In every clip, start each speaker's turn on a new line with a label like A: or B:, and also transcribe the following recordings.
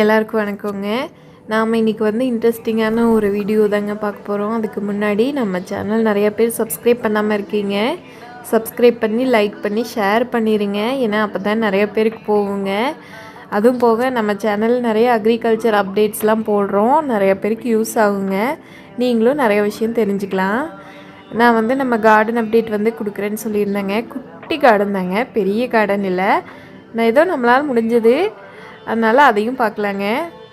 A: எல்லாருக்கும் வணக்கங்க. நாம் இன்றைக்கி வந்து இன்ட்ரெஸ்டிங்கான ஒரு வீடியோ தாங்க பார்க்க போகிறோம். அதுக்கு முன்னாடி நம்ம சேனல் நிறைய பேர் சப்ஸ்கிரைப் பண்ணாமல் இருக்கீங்க. சப்ஸ்கிரைப் பண்ணி லைக் பண்ணி ஷேர் பண்ணிடுங்க. ஏன்னா அப்போ தான் நிறைய பேருக்கு போகுங்க. அதுவும் போக நம்ம சேனல் நிறைய அக்ரிகல்ச்சர் அப்டேட்ஸ்லாம் போடுறோம். நிறைய பேருக்கு யூஸ் ஆகுங்க. நீங்களும் நிறைய விஷயம் தெரிஞ்சுக்கலாம். நான் வந்து நம்ம கார்டன் அப்டேட் வந்து கொடுக்குறேன்னு சொல்லியிருந்தேங்க. குட்டி கார்டன் தாங்க, பெரிய கார்டன் இல்லை. நான் ஏதோ நம்மளால் முடிஞ்சது, அதனால் அதையும் பார்க்கலாங்க.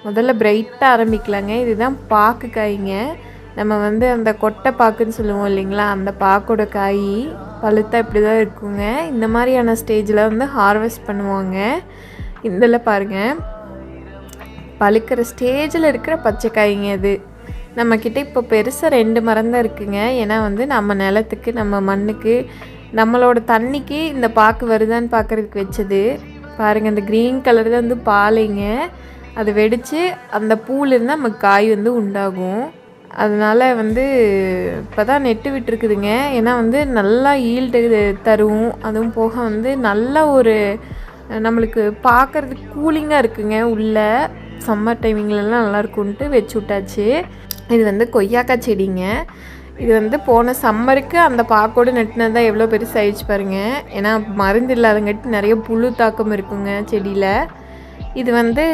A: முதல்ல பிரைட்டாக ஆரம்பிக்கலாங்க. இதுதான் பாக்கு காய்ங்க. நம்ம வந்து அந்த கொட்டை பாக்குன்னு சொல்லுவோம் இல்லைங்களா, அந்த பாக்கோட காய் பழுத்தா இப்படி தான் இருக்குங்க. இந்த மாதிரியான ஸ்டேஜில் வந்து ஹார்வெஸ்ட் பண்ணுவாங்க. இதில் பாருங்கள், பழுக்கிற ஸ்டேஜில் இருக்கிற பச்சை காய்ங்க இது. நம்மக்கிட்ட இப்போ பெருசாக 2 மரம் தான் இருக்குங்க. ஏன்னா வந்து நம்ம நிலத்துக்கு, நம்ம மண்ணுக்கு, நம்மளோட தண்ணிக்கு இந்த பாக்கு வருதான்னு பார்க்குறதுக்கு வச்சது. பாருங்கள், இந்த க்ரீன் கலர் தான் வந்து பாலைங்க. அது வெடித்து அந்த பூலேருந்து நமக்கு காய் வந்து உண்டாகும். அதனால் வந்து இப்போ தான் நெட்டு விட்டுருக்குதுங்க. ஏன்னா வந்து நல்லா ஈல்டு தரும். அதுவும் போக வந்து நல்ல ஒரு நம்மளுக்கு பார்க்குறதுக்கு கூலிங்காக இருக்குங்க. உள்ள சம்மர் டைமிங்லலாம் நல்லாயிருக்குன்ட்டு வச்சு விட்டாச்சு. இது வந்து கொய்யாக்காய் செடிங்க. இது வந்து போன சம்மருக்கு அந்த பாக்கோடு நட்டுனது தான் எவ்வளோ பெருசாகிடுச்சு பாருங்கள். ஏன்னா மருந்து இல்லாதங்காட்டி நிறைய புழு தாக்கம் இருக்குங்க செடியில். இது வந்து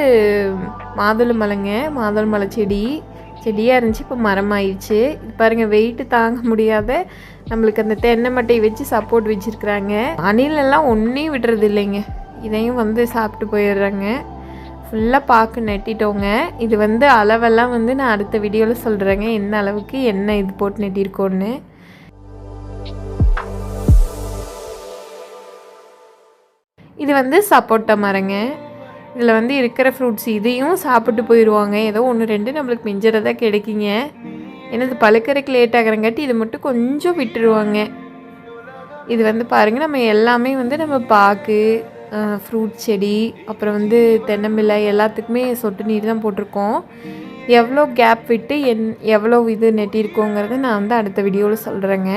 A: மாதுளம்பழங்க, மாதுளம்பழ செடியாக இருந்துச்சு, இப்போ மரமாயிடுச்சு. இது பாருங்கள், வெயிட்டு தாங்க முடியாத நம்மளுக்கு அந்த தென்னை மட்டையை வச்சு சப்போர்ட் வச்சுருக்குறாங்க. அணிலெல்லாம் ஒன்றையும் விடுறது இல்லைங்க. இதையும் வந்து சாப்பிட்டு போயிடுறாங்க. ஃபுல்லாக பாக்கு நட்டிட்டோங்க. இது வந்து அளவெல்லாம் வந்து நான் அடுத்த வீடியோவில் சொல்கிறேங்க, என்ன அளவுக்கு என்ன இது போட்டு நட்டியிருக்கோன்னு. இது வந்து சப்போட்டா மரங்க. இதில் வந்து இருக்கிற ஃப்ரூட்ஸ் இதையும் சாப்பிட்டு போயிடுவாங்க. ஏதோ 1-2 நம்மளுக்கு மிஞ்சறதாக கிடைக்குங்க. ஏன்னா இது பழுக்கிறதுக்கு லேட் ஆகிறங்காட்டி இது மட்டும் கொஞ்சம் விட்டுருவாங்க. இது வந்து பாருங்கள், நம்ம எல்லாமே வந்து நம்ம பாக்கு, ஃப்ரூட் செடி, அப்புறம் வந்து தென்னம்பிள்ளை எல்லாத்துக்குமே சொட்டு நீர் தான் போட்டிருக்கோம். எவ்வளோ கேப் விட்டு எவ்வளோ இது நெட்டியிருக்கோங்கிறத நான் வந்து அடுத்த வீடியோவில் சொல்கிறேங்க.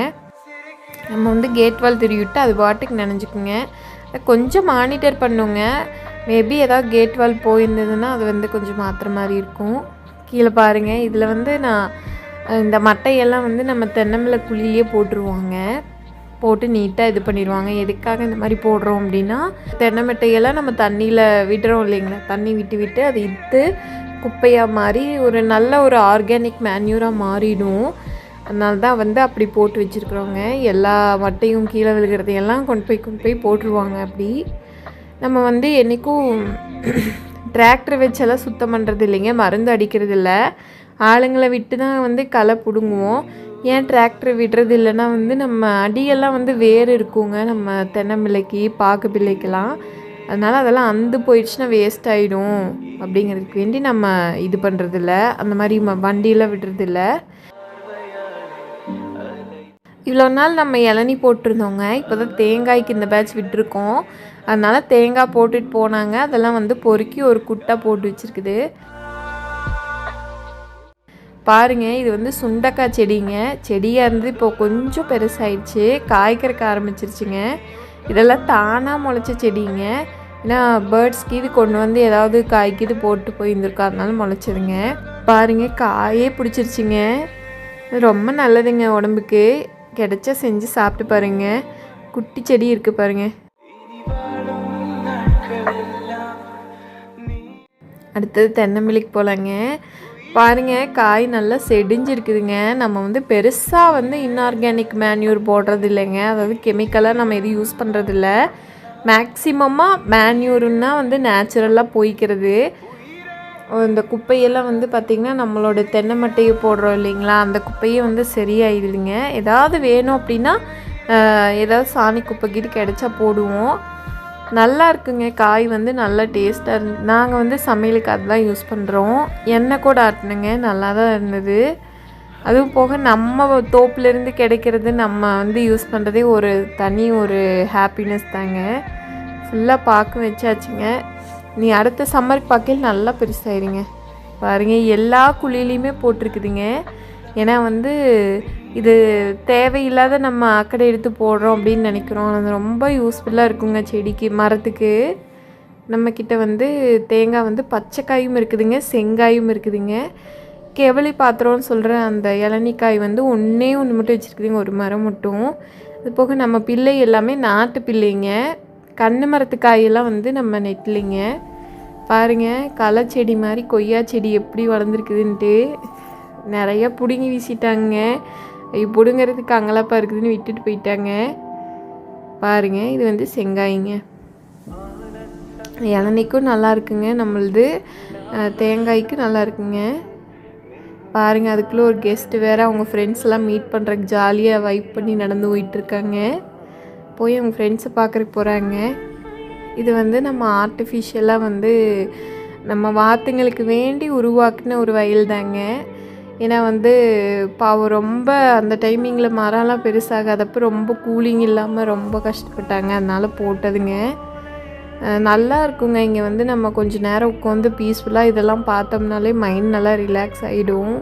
A: நம்ம வந்து கேட் வால் திருவிட்டு அது பாட்டுக்கு நினைஞ்சுக்குங்க. கொஞ்சம் மானிட்டர் பண்ணுங்க. மேபி ஏதாவது கேட் வால் போயிருந்ததுன்னா அது வந்து கொஞ்சம் மாற்றுற மாதிரி இருக்கும். கீழே பாருங்கள், இதில் வந்து நான் இந்த மட்டையெல்லாம் வந்து நம்ம தென்னம்பிள்ளை குழியிலே போட்டுருவாங்க. போட்டு நீட்டாக இது பண்ணிடுவாங்க. எதுக்காக இந்த மாதிரி போடுறோம் அப்படின்னா, தென்னை மட்டையெல்லாம் நம்ம தண்ணியில் விடுறோம் இல்லைங்களா, தண்ணி விட்டு அது இத்து குப்பையாக மாறி ஒரு நல்ல ஒரு ஆர்கானிக் மேன்யூராக மாறிடும். அதனால தான் வந்து அப்படி போட்டு வச்சுருக்குறோங்க. எல்லா மட்டையும் கீழே விழுகிறதையெல்லாம் கொண்டு போய் போட்டுருவாங்க. அப்படி நம்ம வந்து என்றைக்கும் டிராக்டர் வச்செல்லாம் சுத்தம் பண்ணுறது இல்லைங்க, மருந்து அடிக்கிறது இல்லை. ஆளுங்களை விட்டு தான் வந்து களை பிடுங்குவோம். ஏன் டிராக்டர் விடுறது இல்லைன்னா வந்து நம்ம அடியெல்லாம் வந்து வேறு இருக்குங்க, நம்ம தென்னம்பிள்ளைக்கு பாக்கு பிள்ளைக்கெல்லாம். அதனால் அதெல்லாம் அந்து போயிடுச்சுன்னா வேஸ்ட் ஆகிடும் அப்படிங்கிறதுக்கு வேண்டி நம்ம இது பண்ணுறதில்ல, அந்த மாதிரி வண்டியெல்லாம் விடுறதில்ல. இவ்வளோ நாள் நம்ம இளநீ போட்டிருந்தோங்க. இப்போ தான் தேங்காய்க்கு இந்த பேட்ச் விட்டுருக்கோம். அதனால் தேங்காய் போட்டுட்டு போனாங்க. அதெல்லாம் வந்து பொறுக்கி ஒரு குட்டை போட்டு வச்சுருக்குது. பாருங்கள், இது வந்து சுண்டக்காய் செடிங்க. செடியாக இருந்து இப்போ கொஞ்சம் பெருசாகிடுச்சு, காய்கறக்க ஆரம்பிச்சிருச்சுங்க. இதெல்லாம் தானாக முளைச்ச செடிங்க. ஏன்னா பேர்ட்ஸ்க்கு இது கொண்டு வந்து ஏதாவது காய்க்கு இது போட்டு போயிருந்துருக்கா, அதனால முளைச்சதுங்க. பாருங்கள், காயே பிடிச்சிருச்சுங்க. ரொம்ப நல்லதுங்க உடம்புக்கு. கிடைச்சா செஞ்சு சாப்பிட்டு பாருங்கள். குட்டி செடி இருக்குது பாருங்கள். அடுத்தது தென்னம்பிள்ளைக்கு போகலாங்க. பாருங்கள், காய் நல்லா செடிஞ்சிருக்குதுங்க. நம்ம வந்து பெருசாக வந்து இன்ஆர்கானிக் மேன்யூர் போடுறது இல்லைங்க, அதாவது கெமிக்கலாக நம்ம எதுவும் யூஸ் பண்ணுறதில்ல. மேக்ஸிமமாக மேன்யூருன்னா வந்து நேச்சுரலாக போய்க்கிறது. இந்த குப்பையெல்லாம் வந்து பார்த்திங்கன்னா நம்மளோட தென்னை மட்டையை போடுறோம் இல்லைங்களா, அந்த குப்பையே வந்து சரியாயிடுதுங்க. ஏதாவது வேணும் அப்படின்னா ஏதாவது சாணி குப்பைக்கிட்டு கிடச்சா போடுவோம். நல்லா இருக்குங்க. காய் வந்து நல்லா டேஸ்ட்டாக நாங்கள் வந்து சமையலுக்கு அதுதான் யூஸ் பண்ணுறோம். எண்ணெய் கூட ஆட்டினுங்க, நல்லா தான் இருந்தது. அதுவும் போக நம்ம தோப்புலேருந்து கிடைக்கிறது நம்ம வந்து யூஸ் பண்ணுறதே ஒரு தனி ஒரு ஹாப்பினஸ் தாங்க. ஃபுல்லாக பாக்கு வச்சாச்சுங்க. நீ அடுத்த சம்மருக்கு பார்க்கையில் நல்லா பெருசாயிருங்க. பாருங்கள், எல்லா குழியிலையுமே போட்டிருக்குதுங்க. ஏன்னா வந்து இது தேவையில்லாத நம்ம அக்கடை எடுத்து போடுறோம் அப்படின்னு நினைக்கிறோம். அது ரொம்ப யூஸ்ஃபுல்லாக இருக்குங்க செடிக்கு, மரத்துக்கு. நம்மக்கிட்ட வந்து தேங்காய் வந்து பச்சைக்காயும் இருக்குதுங்க, செங்காயும் இருக்குதுங்க. கெவளி பாத்திரம்னு சொல்கிற அந்த இளநிக்காய் வந்து ஒன்றே ஒன்று மட்டும் வச்சுருக்குதுங்க, ஒரு மரம் மட்டும். அது போக நம்ம பிள்ளை எல்லாமே நாட்டு பிள்ளைங்க. கன்று மரத்து காயெல்லாம் வந்து நம்ம நெட்லிங்க. பாருங்கள், களை செடி மாதிரி கொய்யா செடி எப்படி வளர்ந்துருக்குதுன்ட்டு. நிறைய பிடுங்கி வீசிட்டாங்க. பிடுங்கிறதுக்கு அங்கலப்பா இருக்குதுன்னு விட்டுட்டு போயிட்டாங்க. பாருங்கள், இது வந்து செங்காய்ங்க. இளநிக்கும் நல்லா இருக்குங்க, நம்மளது தேங்காய்க்கு நல்லா இருக்குங்க. பாருங்கள், அதுக்குள்ளே ஒரு கெஸ்ட்டு வேறு அவங்க ஃப்ரெண்ட்ஸ்லாம் மீட் பண்ணுறக்கு ஜாலியாக வைப் பண்ணி நடந்து போயிட்டுருக்காங்க. போய் அவங்க ஃப்ரெண்ட்ஸை பார்க்குறக்கு போகிறாங்க. இது வந்து நம்ம ஆர்டிஃபிஷியலாக வந்து நம்ம வாத்துங்களுக்கு வேண்டி உருவாக்குன ஒரு வயல் தாங்க. ஏன்னா வந்து பாவம் ரொம்ப அந்த டைமிங்கில் மரம்லாம் பெருசாகாதப்போ ரொம்ப கூலிங் இல்லாமல் ரொம்ப கஷ்டப்பட்டாங்க, அதனால் போட்டதுங்க. நல்லா இருக்குங்க. இங்கே வந்து நம்ம கொஞ்சம் நேரம் உட்காந்து பீஸ்ஃபுல்லாக இதெல்லாம் பார்த்தோம்னாலே மைண்ட் நல்லா ரிலாக்ஸ் ஆகிடும்.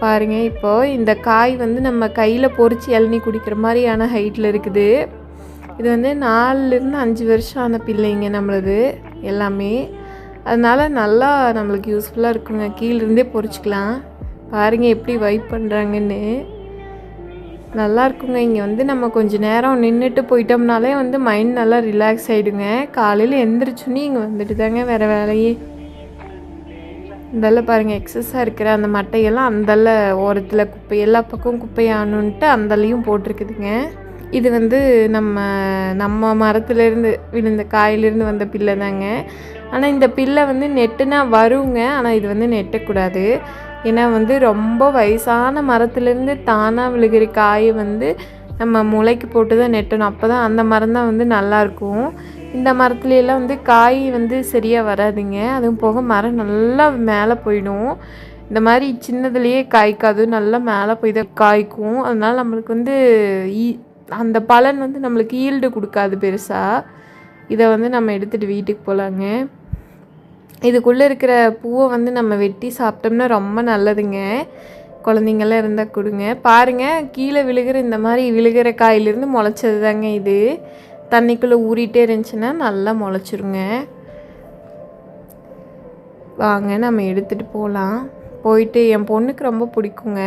A: பாருங்கள், இப்போது இந்த காய் வந்து நம்ம கையில் பொறிச்சு இளநீ குடிக்கிற மாதிரியான ஹைட்டில் இருக்குது. இது வந்து 4லேருந்து 5 வருஷம் ஆன பிள்ளைங்க நம்மளது எல்லாமே. அதனால் நல்லா நம்மளுக்கு யூஸ்ஃபுல்லாக இருக்குங்க. கீழேருந்தே பொறிச்சிக்கலாம். பாருங்கள் எப்படி வைப் பண்ணுறாங்கன்னு. நல்லா இருக்குங்க. இங்கே வந்து நம்ம கொஞ்சம் நேரம் நின்றுட்டு போயிட்டோம்னாலே வந்து மைண்ட் நல்லா ரிலாக்ஸ் ஆகிடுங்க. காலையில் எந்திரிச்சோன்னே இங்கே வந்துட்டு தாங்க வேறு வேலையே. இந்தெல்லாம் பாருங்கள், எக்ஸஸாக இருக்கிற அந்த மட்டையெல்லாம் அந்தல்ல ஓரத்தில் குப்பை, எல்லா பக்கம் குப்பையானுன்ட்டு அந்தலையும் போட்டிருக்குதுங்க. இது வந்து நம்ம மரத்துலேருந்து விழுந்த காயிலிருந்து வந்த பிள்ளை தாங்க. ஆனால் இந்த பிள்ளை வந்து நெட்டுனா வருங்க, ஆனால் இது வந்து நெட்டக்கூடாது. ஏன்னா வந்து ரொம்ப வயசான மரத்துலேருந்து தானாக விழுகிற காயை வந்து நம்ம முளைக்கு போட்டு தான் நெட்டணும். அப்போ தான் அந்த மரம் தான் வந்து நல்லாயிருக்கும். இந்த மரத்துலையெல்லாம் வந்து காய் வந்து சரியாக வராதுங்க. அதுவும் போக மரம் நல்லா மேலே போயிடும். இந்த மாதிரி சின்னதுலேயே காய்க்காது, நல்லா மேலே போய் தான் காய்க்கும். அதனால் நம்மளுக்கு வந்து அந்த பலன் வந்து நம்மளுக்கு ஈல்டு கொடுக்காது பெருசாக. இதை வந்து நம்ம எடுத்துகிட்டு வீட்டுக்கு போகலாங்க. இதுக்குள்ளே இருக்கிற பூவை வந்து நம்ம வெட்டி சாப்பிட்டோம்னா ரொம்ப நல்லதுங்க. குழந்தைங்கள்லாம் இருந்தால் கொடுங்க. பாருங்கள், கீழே விழுகிற இந்த மாதிரி விழுகிற காயிலிருந்து முளைச்சது தாங்க இது. தண்ணிக்குள்ளே ஊறிட்டே இருந்துச்சுன்னா நல்லா முளைச்சிருங்க. வாங்க நம்ம எடுத்துகிட்டு போகலாம். போயிட்டு என் பொண்ணுக்கு ரொம்ப பிடிக்குங்க,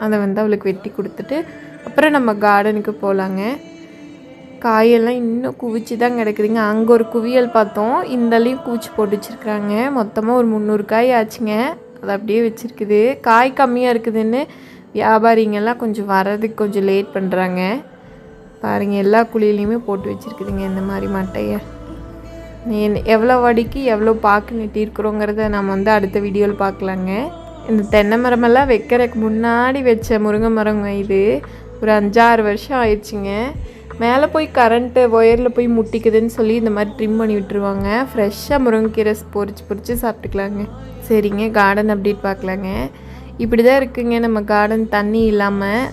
A: அதை வந்து அவளுக்கு வெட்டி கொடுத்துட்டு அப்புறம் நம்ம கார்டனுக்கு போகலாங்க. காயெல்லாம் இன்னும் குவிச்சு தான் கிடக்குதுங்க. அங்கே ஒரு குவியல் பார்த்தோம், இந்தலையும் குவிச்சு போட்டு வச்சுருக்குறாங்க. மொத்தமாக ஒரு 300 காய் ஆச்சுங்க. அதை அப்படியே வச்சுருக்குது. காய் கம்மியாக இருக்குதுன்னு வியாபாரிங்கெல்லாம் கொஞ்சம் வர்றதுக்கு கொஞ்சம் லேட் பண்ணுறாங்க. பாருங்கள், எல்லா குழியிலையுமே போட்டு வச்சுருக்குதுங்க இந்த மாதிரி மட்டையை. எவ்வளோ வடிக்கு எவ்வளோ பாக்கு நெட்டியிருக்கிறோங்கிறத நம்ம வந்து அடுத்த வீடியோவில் பார்க்கலாங்க. இந்த தென்னை மரமெல்லாம் வைக்கிறதுக்கு முன்னாடி வச்ச முருங்கை மரங்க இது. ஒரு 5-6 வருஷம் ஆயிடுச்சுங்க. மேலே போய் கரண்ட்டு ஒயரில் போய் முட்டிக்குதுன்னு சொல்லி இந்த மாதிரி ட்ரிம் பண்ணி விட்டுருவாங்க. ஃப்ரெஷ்ஷாக முருங்கைக்கீரை பொறிச்சு சாப்பிட்டுக்கலாங்க. சரிங்க, கார்டன் அப்டேட் பார்க்கலாங்க. இப்படி தான் இருக்குங்க நம்ம கார்டன். தண்ணி இல்லாமல்,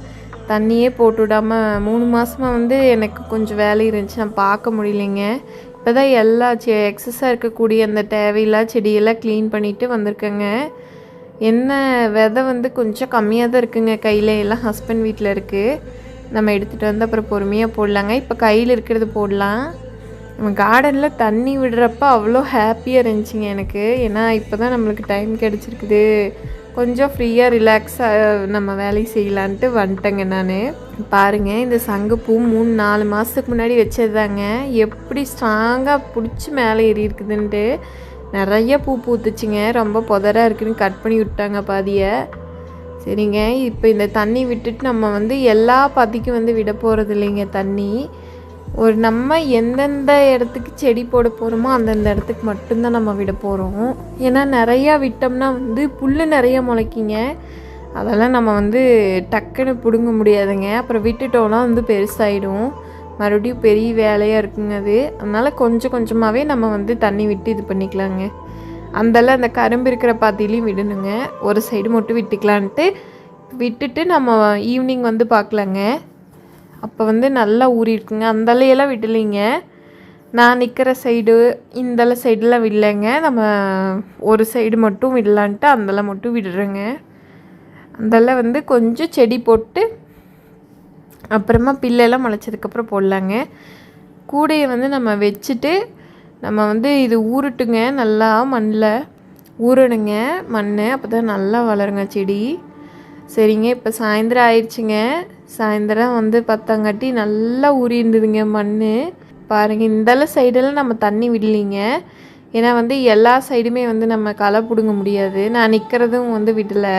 A: தண்ணியே போட்டு விடாமல் 3 மாதமாக வந்து எனக்கு கொஞ்சம் வேலை இருந்துச்சு, நான் பார்க்க முடியலைங்க. இப்போ தான் எல்லா எக்ஸஸாக இருக்கக்கூடிய அந்த தேவையில்லா செடியெல்லாம் க்ளீன் பண்ணிவிட்டு வந்திருக்கேங்க. என்ன விதை வந்து கொஞ்சம் கம்மியாக தான் இருக்குங்க கையில். எல்லாம் ஹஸ்பண்ட் வீட்டில் இருக்குது. நம்ம எடுத்துகிட்டு வந்து அப்புறம் பொறுமையாக போடலாங்க. இப்போ கையில் இருக்கிறது போடலாம். நம்ம கார்டனில் தண்ணி விடுறப்ப அவ்வளோ ஹாப்பியாக இருந்துச்சுங்க எனக்கு. ஏன்னா இப்போ தான் நம்மளுக்கு டைம் கிடச்சிருக்குது, கொஞ்சம் ஃப்ரீயாக ரிலாக்ஸாக நம்ம வேலையை செய்யலான்ட்டு வந்துட்டேங்க நான். பாருங்கள், இந்த சங்குப்பூ 3-4 மாதத்துக்கு முன்னாடி வச்சது தாங்க. எப்படி ஸ்ட்ராங்காக பிடிச்சி மேலே ஏறி இருக்குதுன்ட்டு. நிறைய பூ பூத்துச்சுங்க. ரொம்ப புதராக இருக்குதுன்னு கட் பண்ணி விட்டாங்க பாதியை. சரிங்க, இப்போ இந்த தண்ணி விட்டுட்டு நம்ம வந்து எல்லா பாதிக்கும் வந்து விட போகிறது இல்லைங்க தண்ணி. ஒரு நம்ம எந்தெந்த இடத்துக்கு செடி போட போகிறோமோ அந்தந்த இடத்துக்கு மட்டும்தான் நம்ம விட போகிறோம். ஏன்னா நிறையா விட்டோம்னா வந்து புல் நிறைய முளைக்கிங்க. அதெல்லாம் நம்ம வந்து டக்குன்னு பிடுங்க முடியாதுங்க. அப்புறம் விட்டுட்டோன்னா வந்து பெருசாகிடும், மறுபடியும் பெரிய வேலையாக இருக்குங்க அது. அதனால் கொஞ்சம் கொஞ்சமாகவே நம்ம வந்து தண்ணி விட்டு இது பண்ணிக்கலாங்க. அந்தெல்லாம் அந்த கரும்பு இருக்கிற பாத்திலையும் விடணுங்க. ஒரு சைடு மட்டும் விட்டுக்கலான்ட்டு விட்டுட்டு நம்ம ஈவினிங் வந்து பார்க்கலாங்க. அப்போ வந்து நல்லா ஊறி இருக்குங்க. அந்தலையெல்லாம் விடலைங்க. நான் நிற்கிற சைடு இந்தலை சைடெலாம் விடலைங்க. நம்ம ஒரு சைடு மட்டும் விடலான்ட்டு அந்தலை மட்டும் விடுறேங்க. அந்தெல்லாம் வந்து கொஞ்சம் செடி போட்டு அப்புறமா பிள்ளையெல்லாம் முளைச்சதுக்கப்புறம் போடலாங்க. கூடையை வந்து நம்ம வச்சுட்டு நம்ம வந்து இது ஊறட்டுங்க, நல்லா மண்ணில் ஊறணுங்க மண். அப்போ தான் நல்லா வளருங்க செடி. சரிங்க, இப்போ சாயந்தரம் ஆயிடுச்சுங்க. சாயந்தரம் வந்து பத்தாங்காட்டி நல்லா ஊறி இருந்ததுங்க மண். பாருங்கள், இந்தளவு சைடெல்லாம் நம்ம தண்ணி விடலிங்க. ஏன்னா வந்து எல்லா சைடுமே வந்து நம்ம களை பிடுங்க முடியாது. நான் நிற்கிறதும் வந்து விடலை.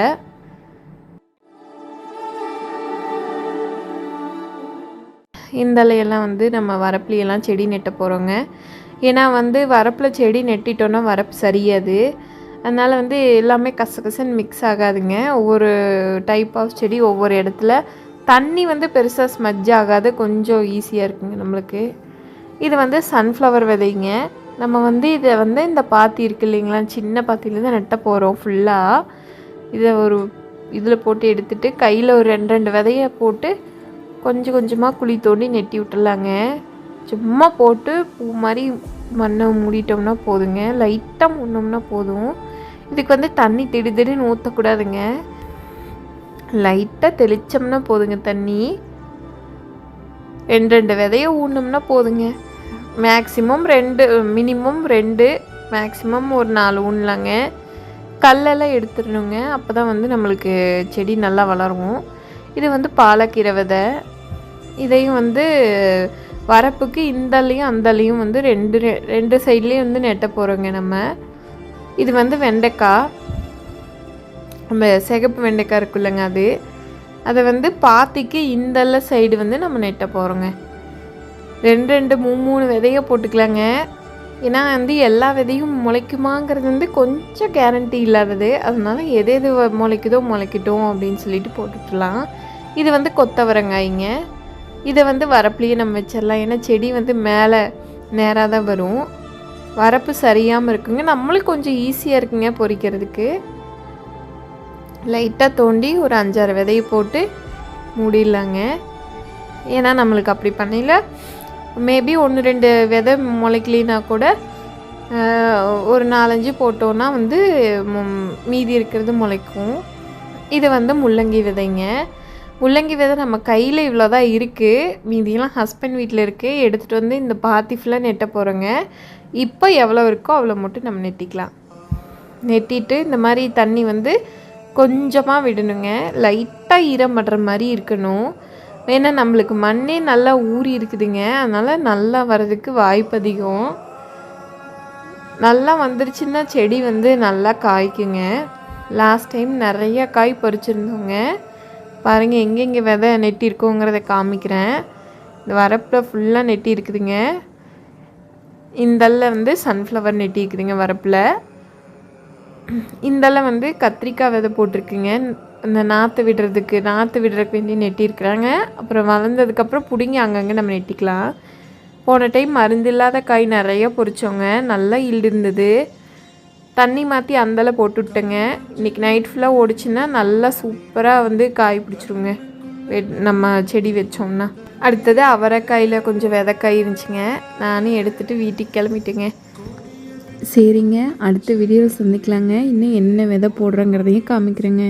A: இந்தலையெல்லாம் வந்து நம்ம வரப்புலையெல்லாம் செடி நெட்ட போகிறோங்க. ஏன்னா வந்து வரப்பில் செடி நெட்டிட்டோன்னா வரப்பு சரியாது. அதனால் வந்து எல்லாமே கசகசன்னு மிக்ஸ் ஆகாதுங்க. ஒவ்வொரு டைப் ஆஃப் செடி ஒவ்வொரு இடத்துல தண்ணி வந்து பெருசாக ஸ்மஜ் ஆகாது, கொஞ்சம் ஈஸியாக இருக்குங்க நம்மளுக்கு. இது வந்து சன்ஃப்ளவர் விதைங்க. நம்ம வந்து இதை வந்து இந்த பாத்தி இருக்குது இல்லைங்களா, சின்ன பாத்தியில் தான் நெட்ட போகிறோம் ஃபுல்லாக. இதை ஒரு இதில் போட்டு எடுத்துகிட்டு கையில் ஒரு 2 விதையை போட்டு கொஞ்சம் கொஞ்சமாக குழி தோண்டி நெட்டி விட்டுடலாங்க. சும்மா போட்டு பூ மாதிரி மண்ணை மூடிட்டோம்னா போதுங்க. லைட்டாக மூடினோம்னா போதும். இதுக்கு வந்து தண்ணி திடீர்னு ஊற்றக்கூடாதுங்க. லைட்டாக தெளித்தோம்னா போதுங்க. தண்ணி 2 விதையை ஊனோம்னா போதுங்க. மேக்ஸிமம் 2, மினிமம் 2, மேக்ஸிமம் ஒரு 4 ஊனலாங்க. கல்லெல்லாம் எடுத்துடணுங்க. அப்போ தான் வந்து நம்மளுக்கு செடி நல்லா வளரும். இது வந்து பாலக்கீரை விதை. இதையும் வந்து வரப்புக்கு இந்தலையும் அந்தலையும் வந்து ரெண்டு சைட்லேயும் வந்து நெட்ட போகிறோங்க நம்ம. இது வந்து வெண்டைக்காய், நம்ம சிகப்பு வெண்டைக்காய் இருக்குல்லங்க, அதை வந்து பாத்திக்கு இந்தல்ல சைடு வந்து நம்ம நெட்ட போகிறோங்க. 2 3 விதையை போட்டுக்கலாங்க. ஏன்னா வந்து எல்லா விதையும் முளைக்குமாங்கிறது வந்து கொஞ்சம் கேரண்டி இல்லாதது. அதனால எது முளைக்குதோ முளைக்கட்டும் அப்படின்னு சொல்லிட்டு போட்டுக்கலாம். இது வந்து கொத்தவரங்காய்ங்க. இதை வந்து வரப்புலேயே நம்ம வச்சிடலாம். ஏன்னா செடி வந்து மேலே நேராக தான் வரும். வரப்பு சரியாமல் இருக்குங்க. நம்மளுக்கு கொஞ்சம் ஈஸியாக இருக்குங்க பொறிக்கிறதுக்கு. லைட்டாக தோண்டி ஒரு 5-6 விதையை போட்டு மூடிடலாங்க. ஏன்னா நம்மளுக்கு அப்படி பண்ணல மேபி 1-2 விதை முளைக்கலினா கூட ஒரு 4-5 போட்டோன்னா வந்து மீதி இருக்கிறது முளைக்கும். இது வந்து முள்ளங்கி விதைங்க. முள்ளங்கி விதை நம்ம கையில் இவ்வளோ தான் இருக்குது. மீதியெல்லாம் ஹஸ்பண்ட் வீட்டில் இருக்குது. எடுத்துகிட்டு வந்து இந்த பாத்தி ஃபுல்லாக நெட்ட போகிறோங்க. இப்போ எவ்வளோ இருக்கோ அவ்வளோ மட்டும் நம்ம நெட்டிக்கலாம். நெட்டிட்டு இந்த மாதிரி தண்ணி வந்து கொஞ்சமாக விடணுங்க. லைட்டாக ஈரம் படுற மாதிரி இருக்கணும். ஏன்னா நம்மளுக்கு மண்ணே நல்லா ஊறி இருக்குதுங்க. அதனால் நல்லா வர்றதுக்கு வாய்ப்பு அதிகம். நல்லா வந்துருச்சுன்னா செடி வந்து நல்லா காய்க்குங்க. லாஸ்ட் டைம் நிறையா காய் பறிச்சிருந்தோங்க. பாருங்கள், எங்கெங்கே விதை நெட்டிருக்கோங்கிறத காமிக்கிறேன். இந்த வரப்பில் ஃபுல்லாக நெட்டி இருக்குதுங்க. இந்தல்ல வந்து சன்ஃப்ளவர் நெட்டி இருக்குதுங்க வரப்பில். இந்தெல்லாம் வந்து கத்திரிக்காய் விதை போட்டிருக்குங்க. இந்த நாற்று விடுறதுக்கு வேண்டி நெட்டிருக்கிறாங்க. அப்புறம் வளர்ந்ததுக்கப்புறம் பிடுங்கி அங்கங்கே நம்ம நெட்டிக்கலாம். போன டைம் மருந்து இல்லாத காய் நிறைய பொறிச்சோங்க. நல்லா ஈல்டு இருந்தது. தண்ணி மாற்றி அந்தளவு போட்டு விட்டேங்க. இன்றைக்கி நைட் ஃபுல்லாக ஓடிச்சுன்னா நல்லா சூப்பராக வந்து காய் பிடிச்சிருங்க நம்ம செடி வச்சோம்னா. அடுத்தது அவரைக்காயில் கொஞ்சம் விதைக்காய் இருந்துச்சுங்க. நானும் எடுத்துகிட்டு வீட்டுக்கு கிளம்பிட்டேங்க.
B: சரிங்க, அடுத்த வீடியோவில் சந்திக்கலாங்க. இன்னும் என்ன விதை போடுறேங்கிறதையும் காமிக்கிறேங்க.